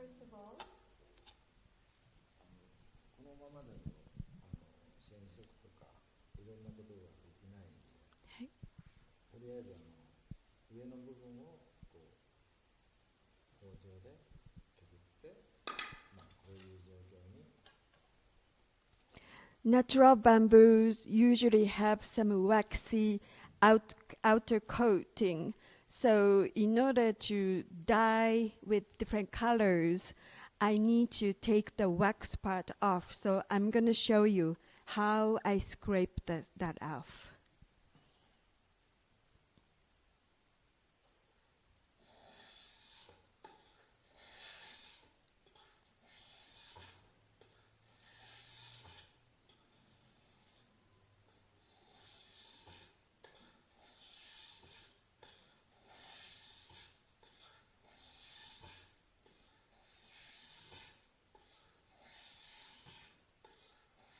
first of all, このままだと染色とかいろんなことができないんで、はい、とりあえず上の部分をこう包丁で削って、こういう状況に。 natural bamboos usually have some waxy outer coating. So in order to dye with different colors, I need to take the wax part off. So I'm going to show you how I scrape that off.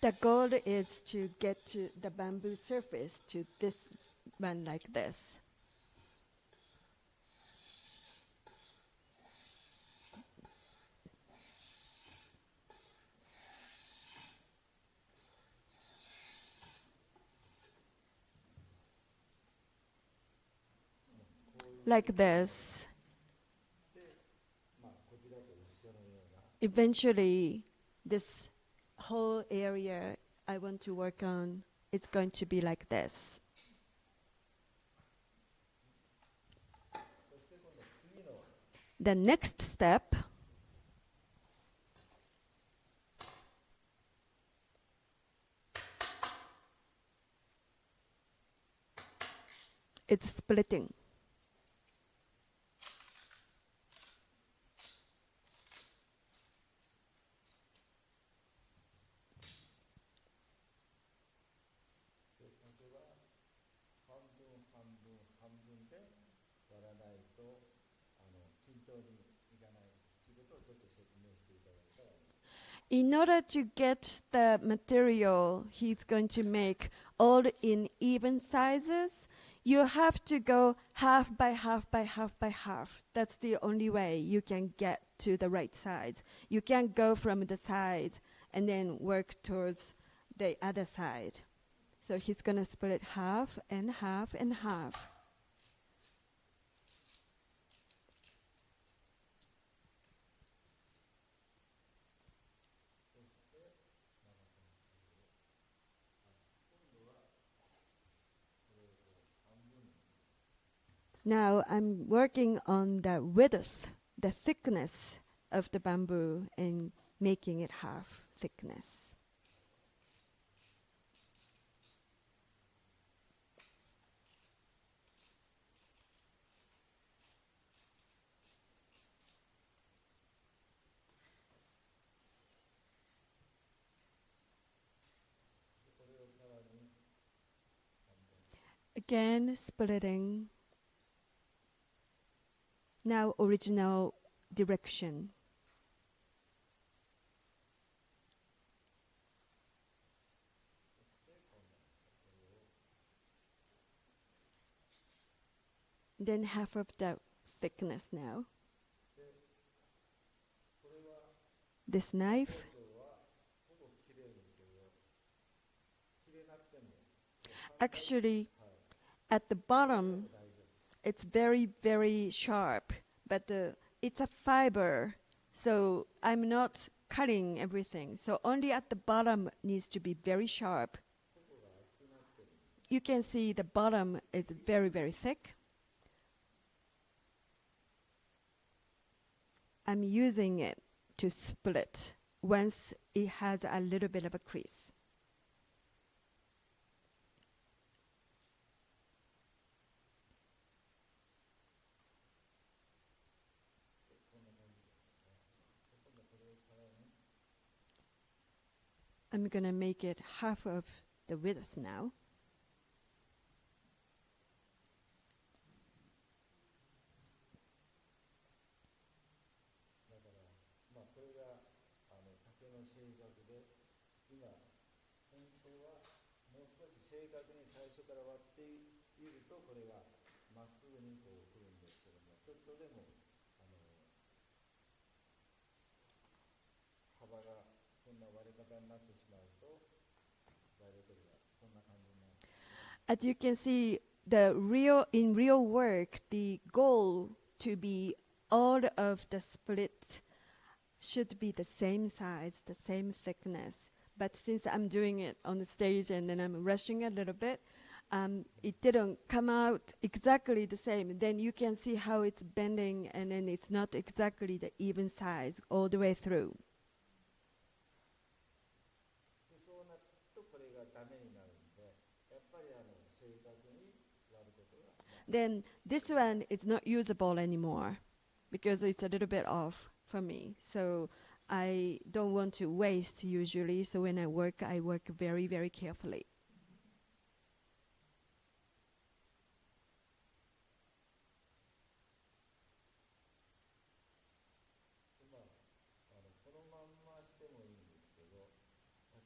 The goal is to get to the bamboo surface to this one like this. Like this. Eventually, this whole area I want to work on, it's going to be like this. The next step is splitting. In order to get the material he's going to make all in even sizes, you have to go half by half by half by half. That's the only way you can get to the right size. You can't go from the side and then work towards the other side. So he's going to split it half and half and half. Now I'm working on the width, the thickness of the bamboo and making it half thickness. Again, splitting. Now original direction. Then half of the thickness now. This knife. Actually, at the bottom, it's very, very sharp, but it's a fiber, so I'm not cutting everything. So only at the bottom needs to be very sharp. You can see the bottom is very, very thick. I'm using it to split once it has a little bit of a crease. I'm going to make it half of the width now. 間になってしまうと材料取りがこんな感じになる。 As you can see, in real work, the goal to be all of the splits should be the same size, the same thickness. But since I'm doing it on the stage and then I'm rushing a little bit, it didn't come out exactly the same. Then you can see how it's bending and then it's not exactly the even size all the way through. でそうなるとこれがダメになるんで、やっぱり正確に割ることが、Then this one is not usable anymore because it's a little bit off for me. So I don't want to waste usually. So when I work very, very carefully. でまあ、このまんましてもいいんですけど、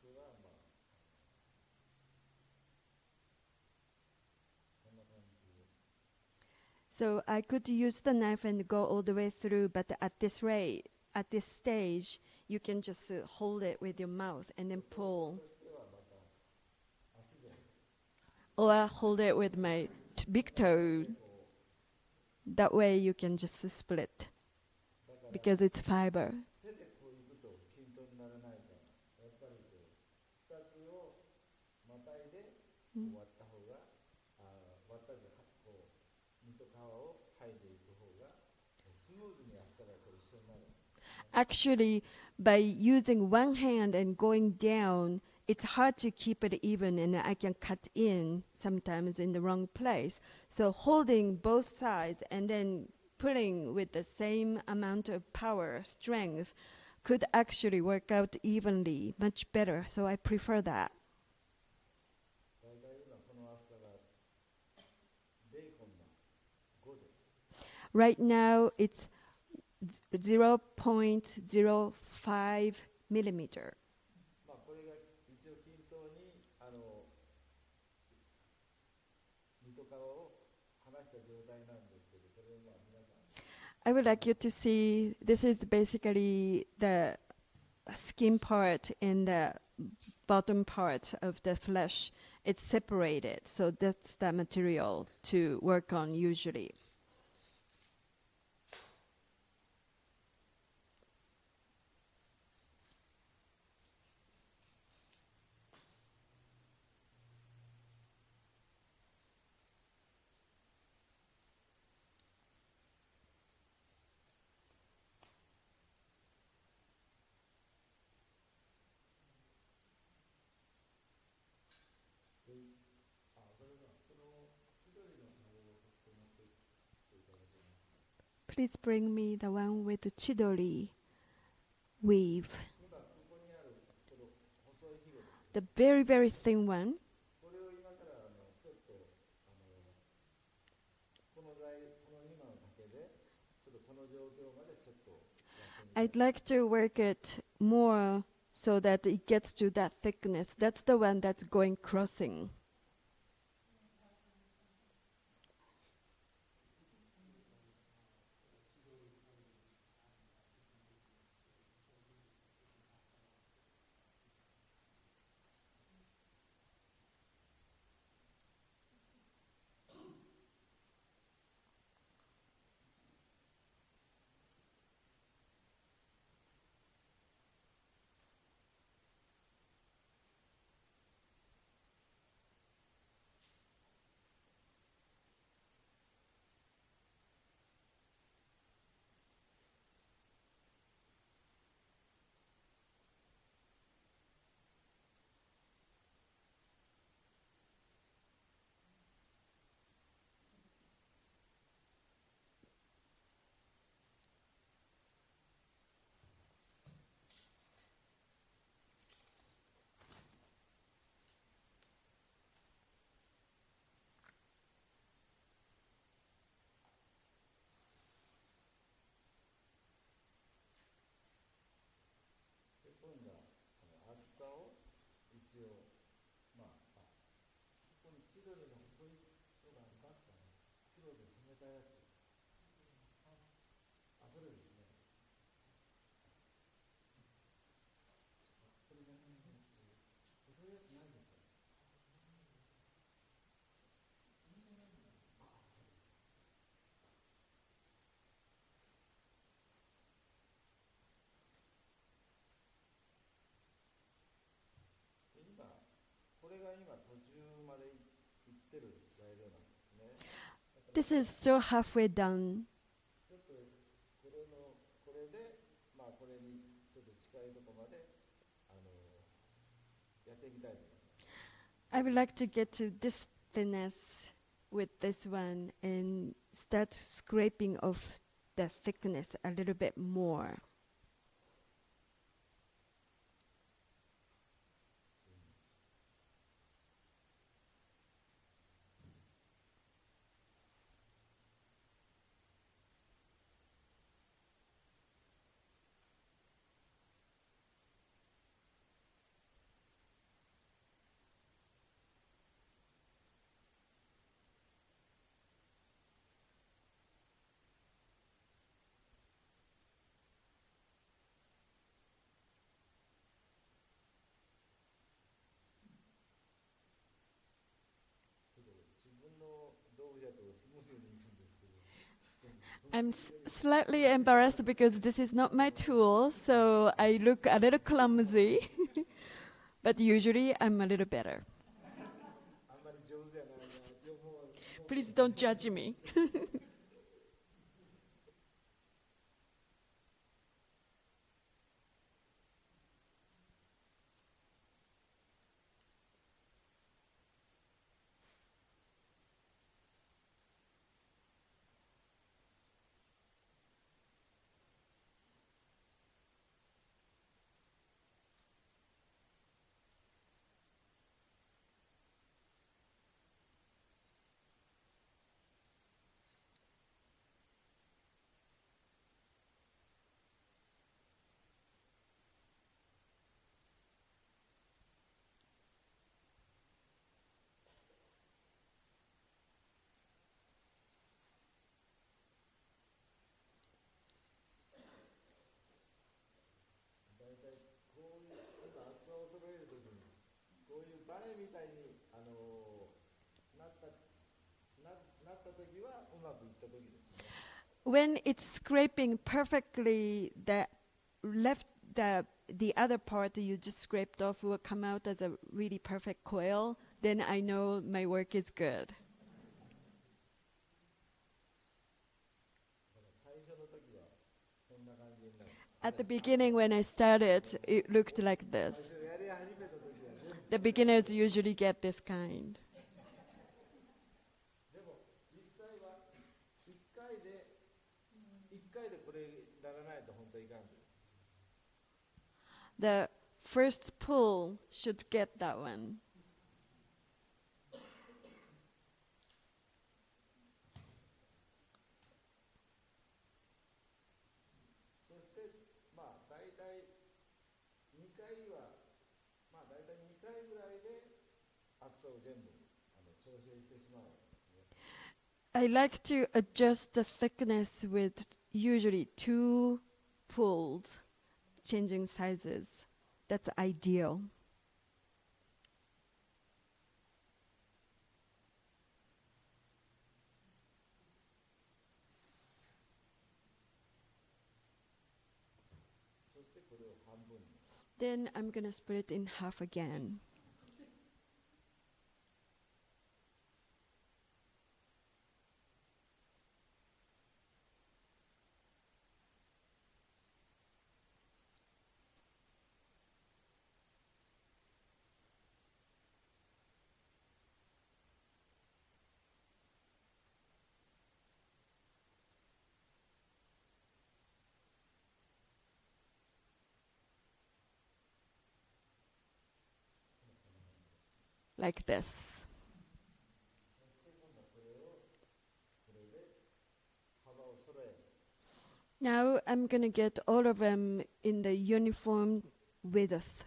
例えばまあこんな感じで。 So I could use the knife and go all the way through, but at this rate, at this stage, you can just hold it with your mouth and then pull. としてはまた足で Or hold it with my big toe. こ That way you can just split う、だから because it's fiber. 手でこういくと均等にならないから、やっぱりこう2つをまたいでこう割った方が、割ったでこう身と皮を剥いでいく方がスムーズに厚さがこう一緒になる。 Actually, by using one hand and going down, it's hard to keep it even and I can cut in sometimes in the wrong place. So holding both sides and then pulling with the same amount of power, strength, could actually work out evenly, much better. So I prefer that. 大体今この厚さが0.5です。 Right now, it's 0.05 millimeter. まあこれが一応均等に身と皮を剥がした状態なんですけど、これをまあ皆さん I would like you to see, this is basically the skin part and the bottom part of the flesh. It's separated, so that's the material to work on usually. Please bring me the one with the chidori weave. 今ここにあるこの細いヒゴです。 The very, very thin one. これを今からちょっとこの今の竹でちょっとこの状況までちょっとやってみ I'd like to work it more so that it gets to that thickness. That's the one that's going crossing. ってる材料なんですね。だから This is still halfway done. ちょっとこれで、まあ、これにちょっと近いところまでやってみたいと思います。I would like to get to this thinness with this one and start scraping off the thickness a little bit more. ちょっと自分の道具だとスムーズにいくんですけど、I'm slightly embarrassed because this is not my tool, so I look a little clumsy. But usually I'm a little better. あんまり上手じゃないな。Please don't judge me. 大体こういう今厚さを揃えるときにこういうバネみたいになったなったときはうまくいったときですね。When it's scraping perfectly, the other part you just scraped off will come out as a really perfect coil. Then I know my work is good. だから最初の時はこんな感じになる。At the beginning, when I started, it looked like 最 this. 初やり始めた時は全部 The beginners usually get this kind. でも実際は1回でこれならないと本当にいかんです。 The first pull should get that one. そしてまあ大体2回はまあ大体2回ぐらいで厚さを全部調整してしまうんですね。 I like to adjust the thickness with usually 2 pulls, changing sizes. That's ideal. そしてこれを半分に Then I'm gonna split it in half again. Like this. そして今度はこれで幅を揃える。 Now I'm gonna get all of them in the uniform width.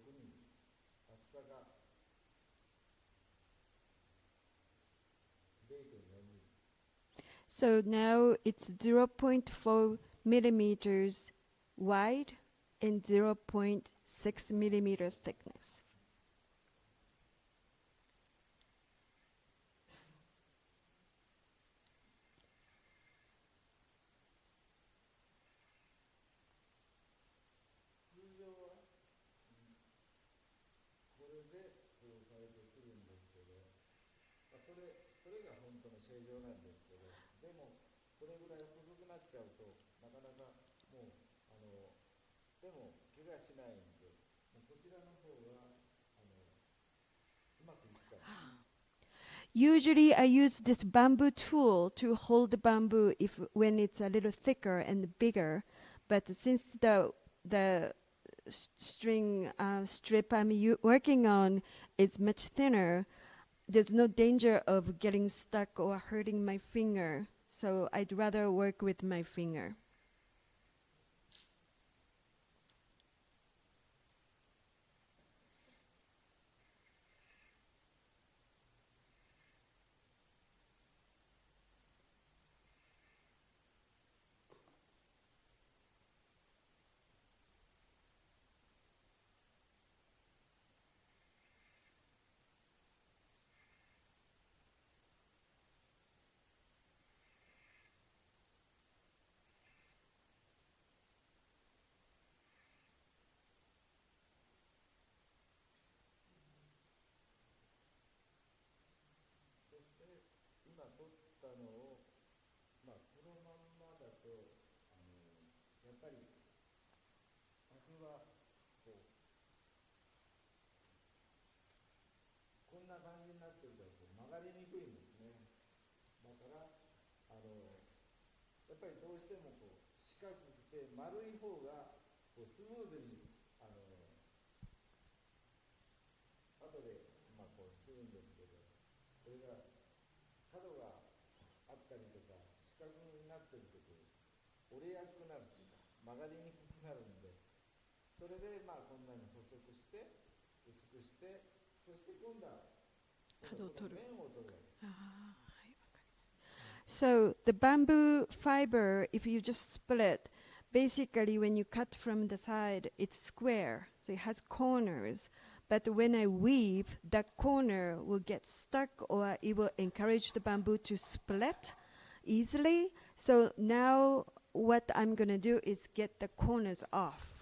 ミリです。厚さが0.4ミリ。 So now it's 0.4 millimeters wide and 0.6 millimeter thickness. 通常はこれでこうされてするんですけど、これが本当の正常なんですけど、でもこれぐらい細くなっちゃうとなかなかもうでも怪我しないんで、もうこちらの方がうまくいくから。Usually I use this bamboo tool to hold the bamboo when it's a little thicker and bigger, but since the string strip I'm working on is much thinner, there's no danger of getting stuck or hurting my finger. So I'd rather work with my finger. そして今取ったのを、このまんまだとやっぱり竹はこんな感じになってると曲がりにくいんですね。だからやっぱりどうしても四角くて丸い方がスムーズに後でするんですけど、それが角があったりとか四角になってると折れやすくなるっていうか曲がりにくくなるんで、それでこんなに細くして薄くして、そして今度は面を取るわけ。So the bamboo fiber, if you just split, basically when you cut from the side, it's square, so it has corners. But when I weave, that corner will get stuck or it will encourage the bamboo to split easily. So now what I'm going to do is get the corners off.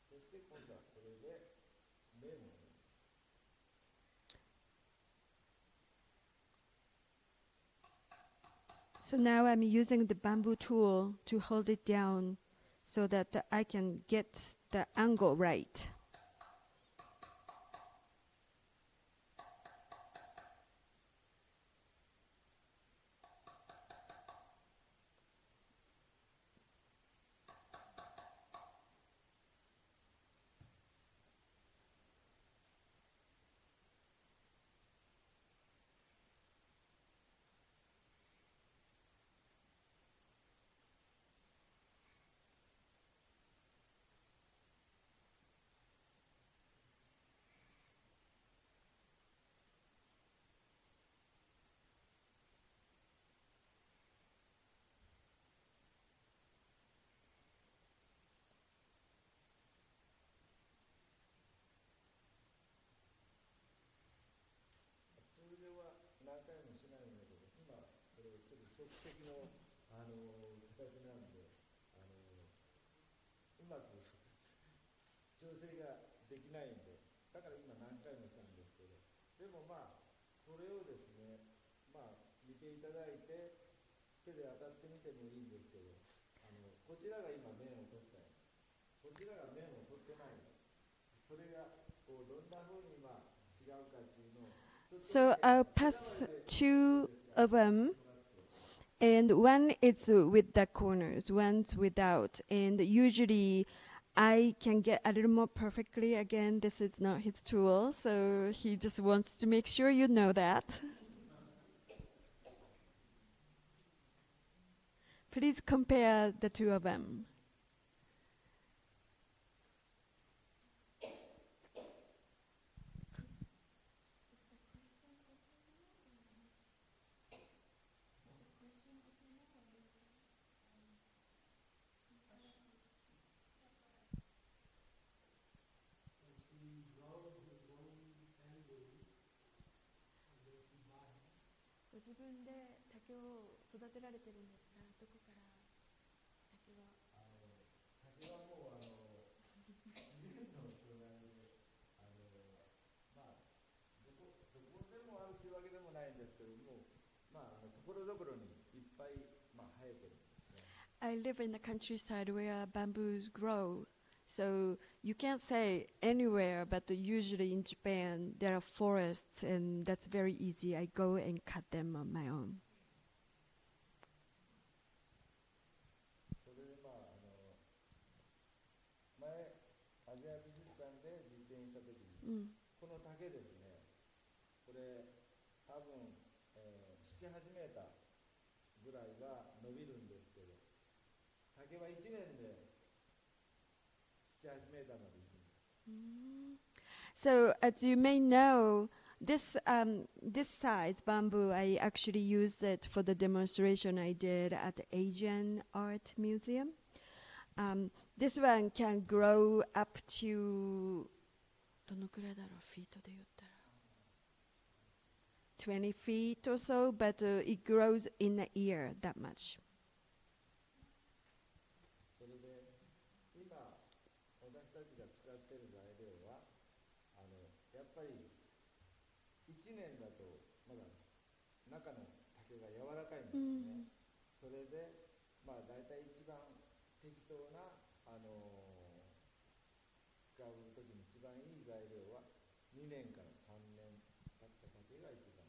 そして今度はこれで面を縫います。So now I'm using the bamboo tool to hold it down so that I can get the angle right.何回もしないんだけど、今これちょっと即席の形なんでうまく調整ができないんで、だから今何回もしたんですけど、でもこれをですね、見ていただいて手で当たってみてもいいんですけど、こちらが今面を取ったやつ、こちらが面を取ってない。それがどんな風に違うかっていうのを。So I'll pass two of them, And one it's with the corners, one's without. And usually I can get a little more perfectly. Again, this is not his tool, so he just wants to make sure you know that. Please compare the two of them. I live in the countryside where bamboos grow. So you can't say anywhere, but usually in Japan there are forests, and that's very easy. I go and cut them on my own. それで前アジア美術館で実演した時に、この竹ですね、これ多分、7、8メーターぐらいは伸びるんですけど、竹は1年で7、8メーターまで行くんです。So as you may know, this size bamboo, I actually used it for the demonstration I did at the Asian Art Museum. This one can grow up to どのくらいだろう、フィートで言ったら 20 feet or so, but it grows in a year that much. それで今私たちが使っている材料はやっぱり1年だとまだ中の竹が柔らかいんですね。それでだいたい一番適当な使うときに一番いい材料は2年から3年経った竹が一番。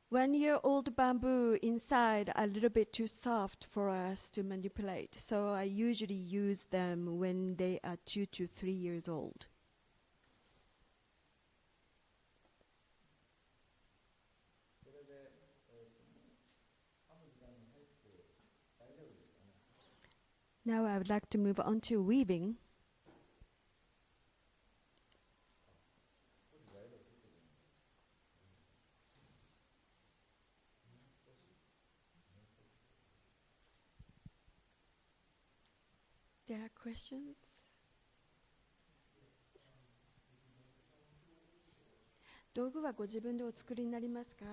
1-year-old bamboo inside a little bit too soft for us to manipulate, so I usually use them when they are 2 to 3 years old. Now I would like to move on to weaving. There are questions? 道具はご自分でお作りになりますか？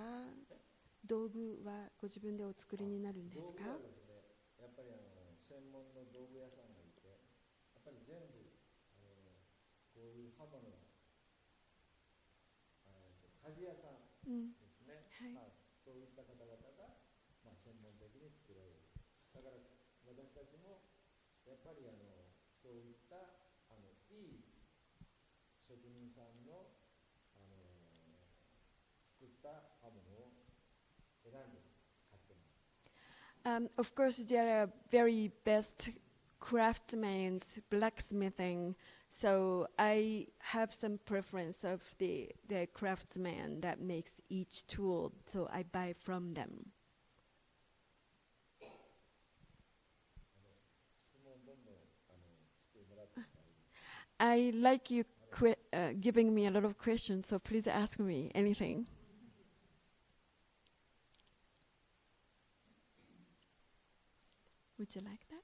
道具はご自分でお作りになるんですか？道具はですね、やっぱり専門の道具屋さんがいて、やっぱり全部こういう刃物の鍛冶屋さんですね。そういった方々が専門的に作られる。だから私たちもやっぱりそういったいい職人さんの作った刃物を選んで買ってます。Of course, there are very best craftsmen, blacksmithing. So I have some preference of the craftsman that makes each tool. So I buy from them. I like you giving me a lot of questions, so please ask me anything. Would you like that?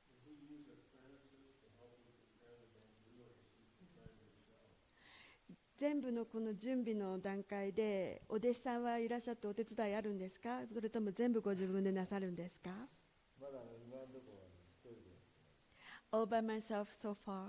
Does he use apprentices to help you prepare the bamboo, or does he prepare it himself? 全部のこの準備の段階でお弟子さんはいらっしゃってお手伝いあるんですか？それとも全部ご自分でなさるんですか？まだ今のところは一人でやってます。All by myself so far.